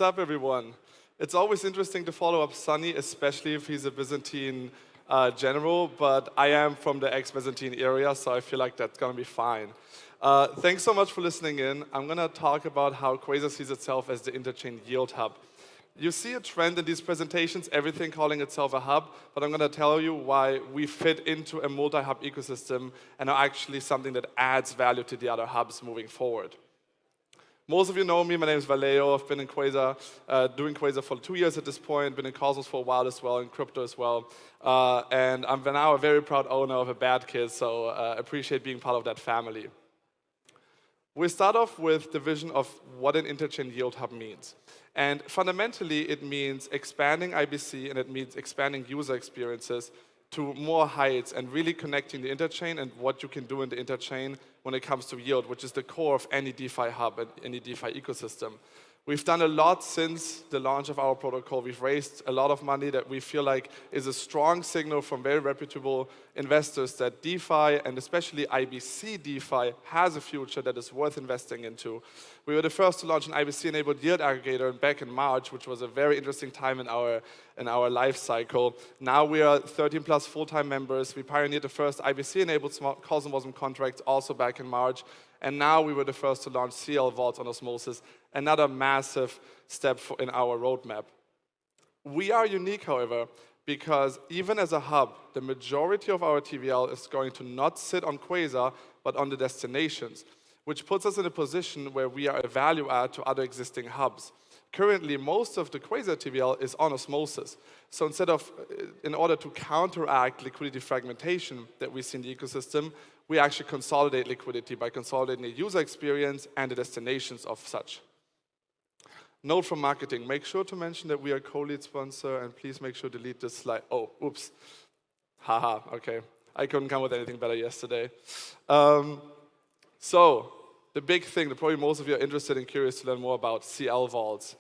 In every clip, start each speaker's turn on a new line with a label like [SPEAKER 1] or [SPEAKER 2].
[SPEAKER 1] up, everyone? It's always interesting to follow up Sunny, especially if he's a Byzantine general, but I am from the ex-Byzantine area, so I feel like that's going to be fine. Thanks so much for listening in. I'm going to talk about how Quasar sees itself as the Interchain yield hub. You see a trend in these presentations, everything calling itself a hub, but I'm going to tell you why we fit into a multi-hub ecosystem and are actually something that adds value to the other hubs moving forward. Most of you know me, my name is Vallejo. I've been in Quasar, doing Quasar for 2 years at this point, been in Cosmos for a while as well, in crypto as well. And I'm now a very proud owner of a bad kid, so appreciate being part of that family. We start off with the vision of what an Interchain yield hub means. And fundamentally, it means expanding IBC and it means expanding user experiences to more heights and really connecting the interchain and what you can do in the interchain when it comes to yield, which is the core of any DeFi hub and any DeFi ecosystem. We've done a lot since the launch of our protocol. We've raised a lot of money that we feel like is a strong signal from very reputable investors that DeFi, and especially IBC DeFi, has a future that is worth investing into. We were the first to launch an IBC-enabled yield aggregator back in March, which was a very interesting time in our life cycle. Now we are 13 plus full-time members. We pioneered the first IBC-enabled Cosmoverse contract also back in March. And now we were the first to launch CL vaults on osmosis, another massive step in our roadmap. We are unique, however, because even as a hub, the majority of our TVL is going to not sit on Quasar, but on the destinations, which puts us in a position where we are a value add to other existing hubs. Currently, most of the Quasar TVL is on osmosis. So in order to counteract liquidity fragmentation that we see in the ecosystem, we actually consolidate liquidity by consolidating the user experience and the destinations of such. Note from marketing, make sure to mention that we are co-lead sponsor, and please make sure to delete this slide. Oh, oops. Haha, okay. I couldn't come with anything better yesterday. So, the big thing that probably most of you are interested and curious to learn more about, CL vaults.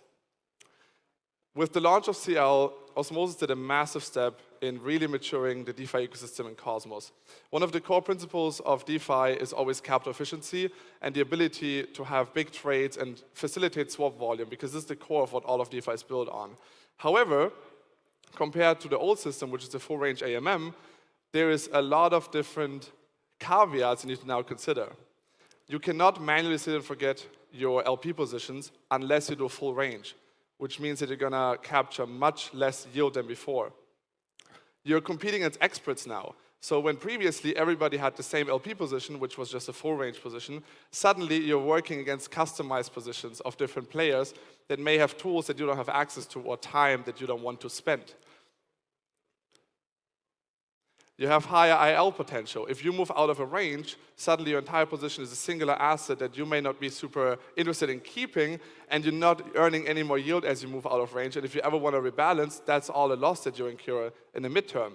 [SPEAKER 1] With the launch of CL, Osmosis did a massive step in really maturing the DeFi ecosystem in Cosmos. One of the core principles of DeFi is always capital efficiency and the ability to have big trades and facilitate swap volume, because this is the core of what all of DeFi is built on. However, compared to the old system, which is the full range AMM, there is a lot of different caveats you need to now consider. You cannot manually sit and forget your LP positions unless you do full range, which means that you're going to capture much less yield than before. You're competing against experts now. So when previously everybody had the same LP position, which was just a full range position, suddenly you're working against customized positions of different players that may have tools that you don't have access to or time that you don't want to spend. You have higher IL potential. If you move out of a range, suddenly your entire position is a singular asset that you may not be super interested in keeping, and you're not earning any more yield as you move out of range. And if you ever want to rebalance, that's all a loss that you incur in the midterm.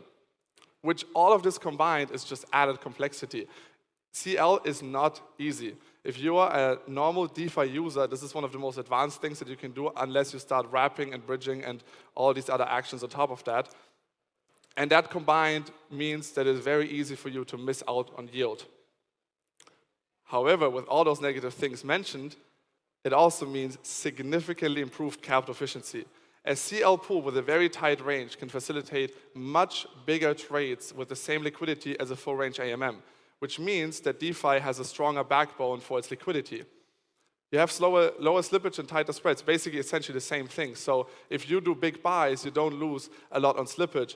[SPEAKER 1] Which all of this combined is just added complexity. CL is not easy. If you are a normal DeFi user, this is one of the most advanced things that you can do unless you start wrapping and bridging and all these other actions on top of that. And that combined means that it's very easy for you to miss out on yield. However, with all those negative things mentioned, it also means significantly improved capital efficiency. A CL pool with a very tight range can facilitate much bigger trades with the same liquidity as a full range AMM, which means that DeFi has a stronger backbone for its liquidity. You have lower slippage and tighter spreads, basically essentially the same thing. So if you do big buys, you don't lose a lot on slippage.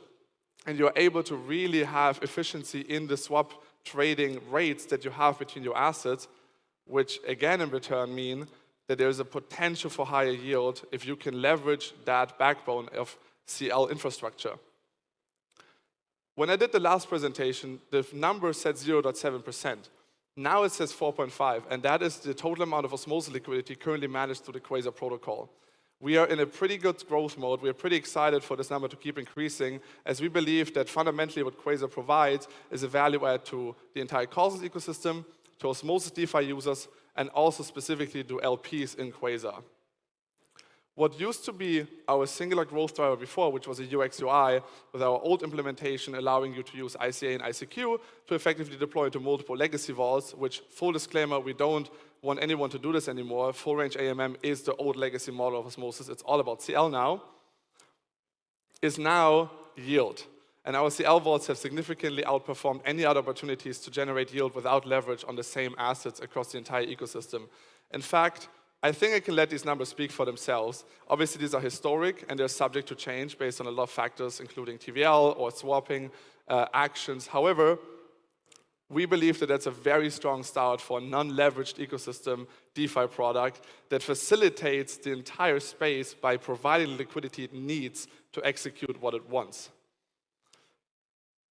[SPEAKER 1] And you're able to really have efficiency in the swap trading rates that you have between your assets, which again in return mean that there's a potential for higher yield if you can leverage that backbone of CL infrastructure. When I did the last presentation, the number said 0.7%. Now it says 4.5, and that is the total amount of osmosis liquidity currently managed through the Quasar protocol. We are in a pretty good growth mode. We are pretty excited for this number to keep increasing, as we believe that fundamentally what Quasar provides is a value add to the entire Cosmos ecosystem, to osmosis DeFi users, and also specifically to LPs in Quasar. What used to be our singular growth driver before, which was a UX UI, with our old implementation allowing you to use ICA and ICQ to effectively deploy to multiple legacy vaults, which, full disclaimer, we don't want anyone to do this anymore. Full range AMM is the old legacy model of osmosis. It's all about CL now, is now yield. And our CL vaults have significantly outperformed any other opportunities to generate yield without leverage on the same assets across the entire ecosystem. In fact, I think I can let these numbers speak for themselves. Obviously, these are historic, and they're subject to change based on a lot of factors, including TVL or swapping actions. However, we believe that that's a very strong start for a non-leveraged ecosystem DeFi product that facilitates the entire space by providing the liquidity it needs to execute what it wants.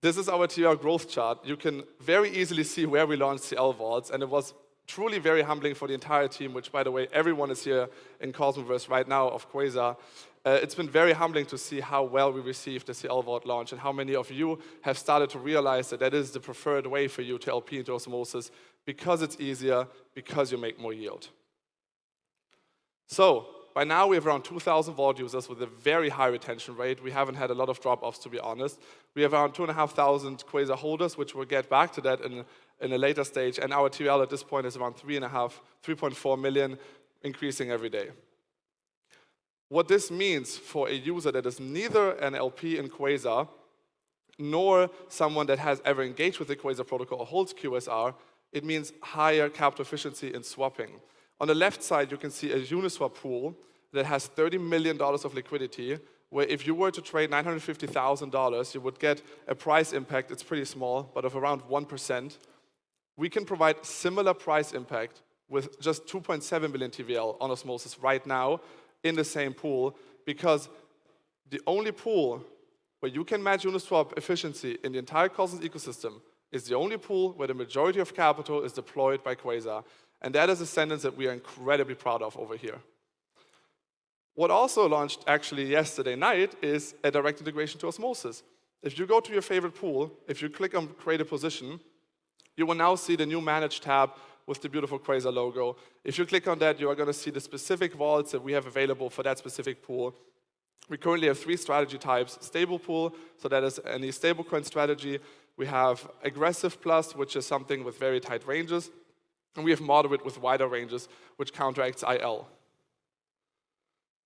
[SPEAKER 1] This is our TVL growth chart. You can very easily see where we launched CL vaults, and it was truly very humbling for the entire team, which, by the way, everyone is here in Cosmoverse right now of Quasar. It's been very humbling to see how well we received the CL Vault launch and how many of you have started to realize that that is the preferred way for you to LP into osmosis because it's easier, because you make more yield. So, by now we have around 2,000 vault users with a very high retention rate. We haven't had a lot of drop-offs, to be honest. We have around 2,500 Quasar holders, which we'll get back to that in a later stage. And our TVL at this point is around 3.4 million, increasing every day. What this means for a user that is neither an LP in Quasar, nor someone that has ever engaged with the Quasar protocol or holds QSR, it means higher capital efficiency in swapping. On the left side, you can see a Uniswap pool that has $30 million of liquidity, where if you were to trade $950,000, you would get a price impact, it's pretty small, but of around 1%. We can provide similar price impact with just 2.7 billion TVL on osmosis right now in the same pool, because the only pool where you can match Uniswap efficiency in the entire Cosmos ecosystem is the only pool where the majority of capital is deployed by Quasar. And that is a sentence that we are incredibly proud of over here. What also launched actually yesterday night is a direct integration to osmosis. If you go to your favorite pool, if you click on create a position, you will now see the new manage tab with the beautiful Quasar logo. If you click on that, you are going to see the specific vaults that we have available for that specific pool. We currently have 3 strategy types. Stable pool, so that is any stablecoin strategy. We have aggressive plus, which is something with very tight ranges. And we have moderate with wider ranges, which counteracts IL.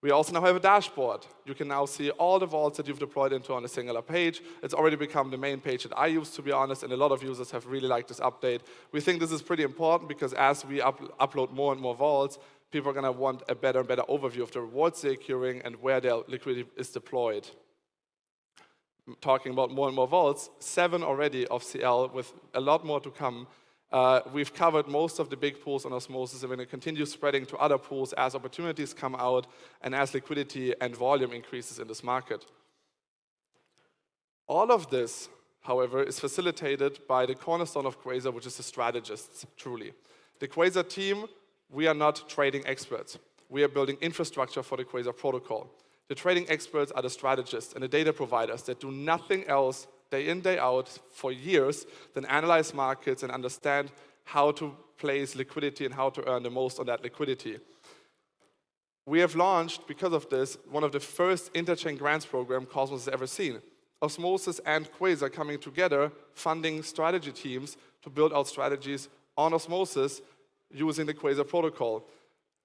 [SPEAKER 1] We also now have a dashboard. You can now see all the vaults that you've deployed into on a singular page. It's already become the main page that I use, to be honest, and a lot of users have really liked this update. We think this is pretty important because as we upload more and more vaults, people are going to want a better and better overview of the rewards they're accruing and where their liquidity is deployed. Talking about more and more vaults, 7 already of CL with a lot more to come. We've covered most of the big pools on osmosis, and we're going to continue spreading to other pools as opportunities come out and as liquidity and volume increases in this market. All of this, however, is facilitated by the cornerstone of Quasar, which is the strategists, truly. The Quasar team, we are not trading experts. We are building infrastructure for the Quasar protocol. The trading experts are the strategists and the data providers that do nothing else day in, day out, for years, then analyze markets and understand how to place liquidity and how to earn the most on that liquidity. We have launched, because of this, one of the first Interchain grants program Cosmos has ever seen. Osmosis and Quasar coming together, funding strategy teams to build out strategies on osmosis using the Quasar protocol.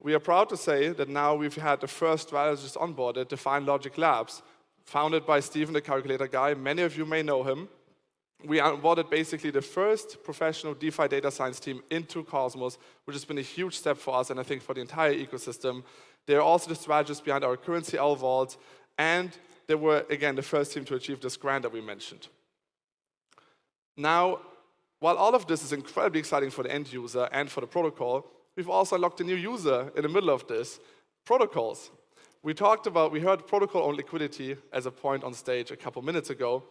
[SPEAKER 1] We are proud to say that now we've had the first strategist onboarded, Define Logic Labs, founded by Steven, the calculator guy. Many of you may know him. We onboarded basically the first professional DeFi data science team into Cosmos, which has been a huge step for us and I think for the entire ecosystem. They are also the strategists behind our current CL vault, and they were, again, the first team to achieve this grant that we mentioned. Now, while all of this is incredibly exciting for the end user and for the protocol, we've also unlocked a new user in the middle of this, protocols. We heard protocol on liquidity as a point on stage a couple minutes ago,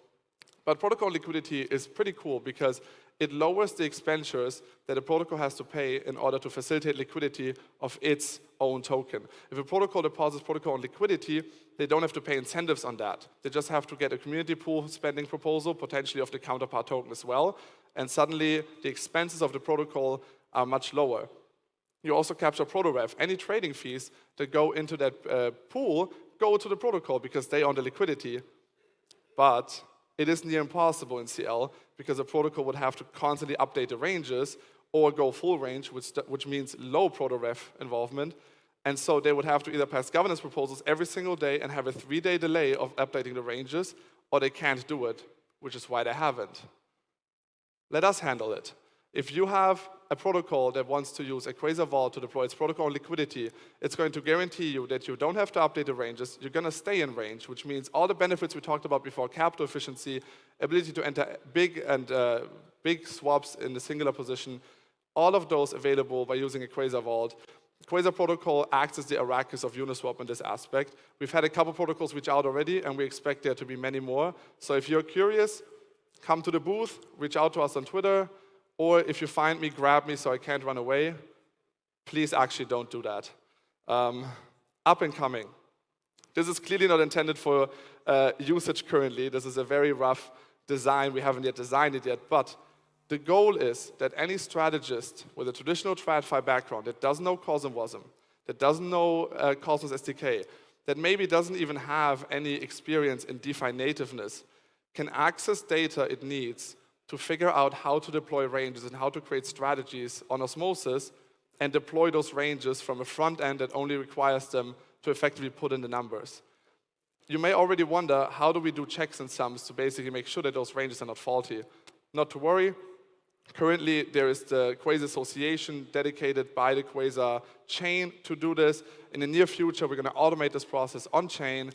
[SPEAKER 1] but protocol liquidity is pretty cool because it lowers the expenditures that a protocol has to pay in order to facilitate liquidity of its own token. If a protocol deposits protocol on liquidity, they don't have to pay incentives on that. They just have to get a community pool spending proposal, potentially of the counterpart token as well, and suddenly the expenses of the protocol are much lower. You also capture proto-rev. Any trading fees that go into that pool go to the protocol because they own the liquidity. But it is near impossible in CL because the protocol would have to constantly update the ranges or go full range, which means low proto-rev involvement. And so they would have to either pass governance proposals every single day and have a 3-day delay of updating the ranges, or they can't do it, which is why they haven't. Let us handle it. If you have a protocol that wants to use a Quasar Vault to deploy its protocol liquidity, it's going to guarantee you that you don't have to update the ranges, you're going to stay in range, which means all the benefits we talked about before, capital efficiency, ability to enter big swaps in the singular position, all of those available by using a Quasar Vault. Quasar protocol acts as the Arrakis of Uniswap in this aspect. We've had a couple protocols reach out already, and we expect there to be many more. So if you're curious, come to the booth, reach out to us on Twitter, or if you find me, grab me so I can't run away. Please actually don't do that. Up and coming. This is clearly not intended for usage currently. This is a very rough design. We haven't yet designed it yet, but the goal is that any strategist with a traditional TradFi background that doesn't know Cosmoverse, that doesn't know Cosmos SDK, that maybe doesn't even have any experience in DeFi nativeness, can access data it needs to figure out how to deploy ranges and how to create strategies on osmosis and deploy those ranges from a front end that only requires them to effectively put in the numbers. You may already wonder, how do we do checks and sums to basically make sure that those ranges are not faulty? Not to worry. Currently, there is the Quasar Association dedicated by the Quasar chain to do this. In the near future, we're going to automate this process on-chain.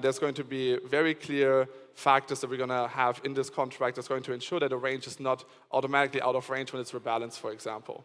[SPEAKER 1] There's going to be very clear factors that we're going to have in this contract that's going to ensure that a range is not automatically out of range when it's rebalanced, for example.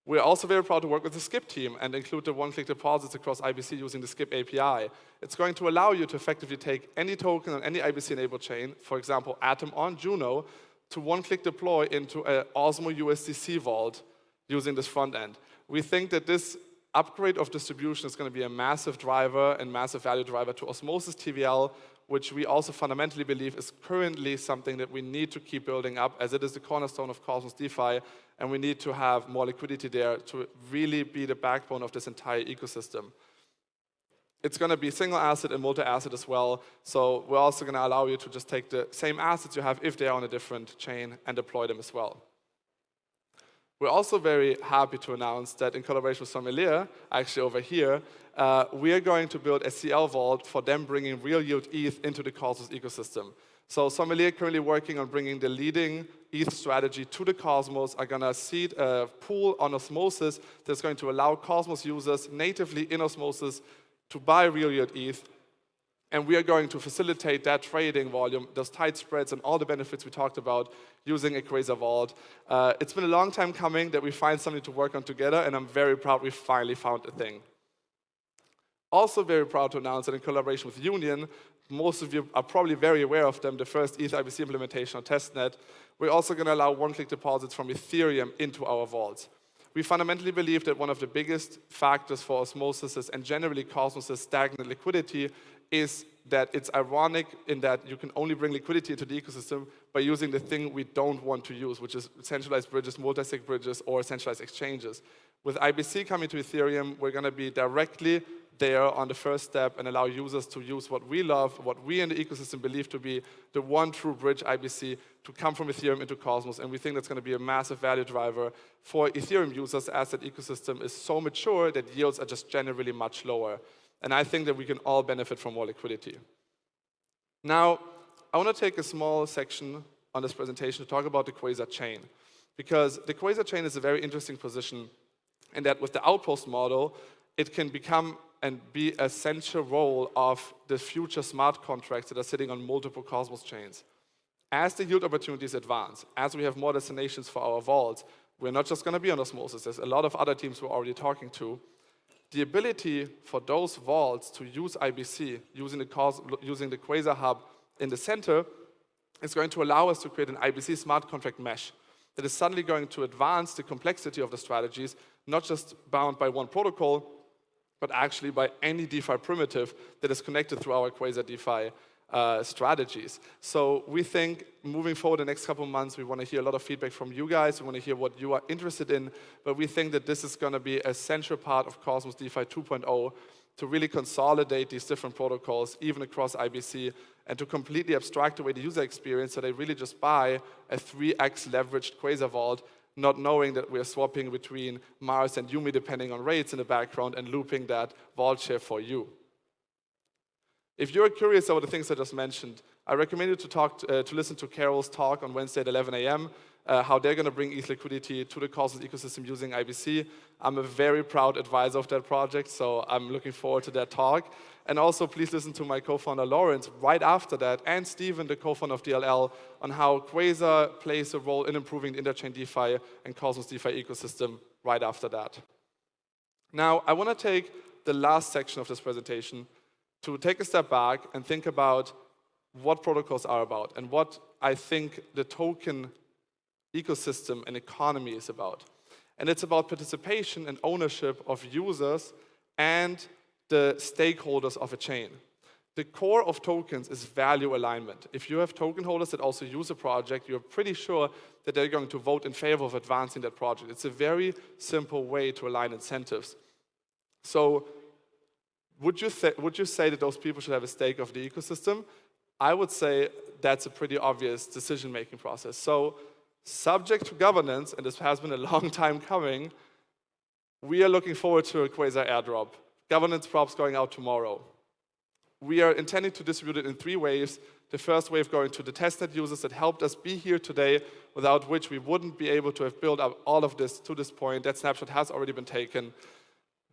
[SPEAKER 1] We're also very proud to work with the Skip team and include the one-click deposits across IBC using the Skip API. It's going to allow you to effectively take any token on any IBC-enabled chain, for example, Atom on Juno, to one-click deploy into an Osmo USDC vault using this front end. We think that this upgrade of distribution is going to be a massive driver and massive value driver to Osmosis TVL, which we also fundamentally believe is currently something that we need to keep building up, as it is the cornerstone of Cosmos DeFi, and we need to have more liquidity there to really be the backbone of this entire ecosystem. It's going to be single asset and multi-asset as well, so we're also going to allow you to just take the same assets you have if they are on a different chain and deploy them as well. We're also very happy to announce that in collaboration with Sommelier, actually over here, we are going to build a CL vault for them bringing real yield ETH into the Cosmos ecosystem. So Sommelier currently working on bringing the leading ETH strategy to the Cosmos, are going to seed a pool on Osmosis that's going to allow Cosmos users natively in Osmosis to buy real yield ETH, and we are going to facilitate that trading volume, those tight spreads, and all the benefits we talked about using a Quasar Vault. It's been a long time coming that we find something to work on together, and I'm very proud we finally found a thing. Also very proud to announce that in collaboration with Union, most of you are probably very aware of them, the first ETH IBC implementation on testnet, we're also going to allow one-click deposits from Ethereum into our vaults. We fundamentally believe that one of the biggest factors for Osmosis and generally Cosmos' stagnant liquidity is that it's ironic in that you can only bring liquidity into the ecosystem by using the thing we don't want to use, which is centralized bridges, multi-sig bridges, or centralized exchanges. With IBC coming to Ethereum, we're going to be directly there on the first step and allow users to use what we love, what we in the ecosystem believe to be the one true bridge IBC to come from Ethereum into Cosmos. And we think that's going to be a massive value driver for Ethereum users as that ecosystem is so mature that yields are just generally much lower. And I think that we can all benefit from more liquidity. Now, I want to take a small section on this presentation to talk about the Quasar chain. Because the Quasar chain is a very interesting position in that with the outpost model, it can become and be a central role of the future smart contracts that are sitting on multiple Cosmos chains. As the yield opportunities advance, as we have more destinations for our vaults, we're not just going to be on Osmosis. There's a lot of other teams we're already talking to. The ability for those vaults to use IBC using the Quasar hub in the center is going to allow us to create an IBC smart contract mesh that is suddenly going to advance the complexity of the strategies, not just bound by one protocol, but actually by any DeFi primitive that is connected through our Quasar DeFi strategies. So we think moving forward the next couple of months, we want to hear a lot of feedback from you guys. We want to hear what you are interested in. But we think that this is going to be a central part of Cosmos DeFi 2.0 to really consolidate these different protocols, even across IBC, and to completely abstract away the user experience so they really just buy a 3x leveraged Quasar vault, not knowing that we're swapping between Mars and Yumi depending on rates in the background and looping that vault share for you. If you're curious about the things I just mentioned, I recommend you to listen to Carol's talk on Wednesday at 11 a.m., how they're going to bring ETH liquidity to the Cosmos ecosystem using IBC. I'm a very proud advisor of that project, so I'm looking forward to that talk. And also, please listen to my co-founder Lawrence right after that, and Steven, the co-founder of DLL, on how Quasar plays a role in improving the Interchain DeFi and Cosmos DeFi ecosystem right after that. Now, I want to take the last section of this presentation to take a step back and think about what protocols are about and what I think the token ecosystem and economy is about. And it's about participation and ownership of users and the stakeholders of a chain. The core of tokens is value alignment. If you have token holders that also use a project, you're pretty sure that they're going to vote in favor of advancing that project. It's a very simple way to align incentives. So would you say that those people should have a stake of the ecosystem? I would say that's a pretty obvious decision-making process. So subject to governance, and this has been a long time coming, we are looking forward to a Quasar airdrop. Governance props going out tomorrow. We are intending to distribute it in 3 waves. The first wave going to the testnet users that helped us be here today, without which we wouldn't be able to have built up all of this to this point. That snapshot has already been taken.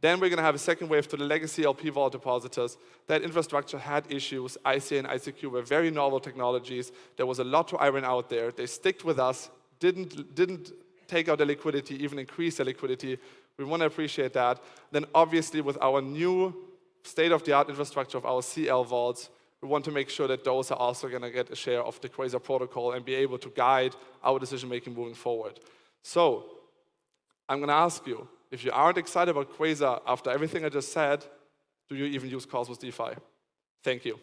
[SPEAKER 1] Then we're going to have a second wave to the legacy LP vault depositors. That infrastructure had issues. ICA and ICQ were very novel technologies. There was a lot to iron out there. They sticked with us, didn't take out their liquidity, even increase their liquidity. We want to appreciate that. Then obviously with our new state-of-the-art infrastructure of our CL vaults, we want to make sure that those are also going to get a share of the Quasar protocol and be able to guide our decision-making moving forward. So I'm going to ask you, if you aren't excited about Quasar after everything I just said, do you even use Cosmos DeFi? Thank you.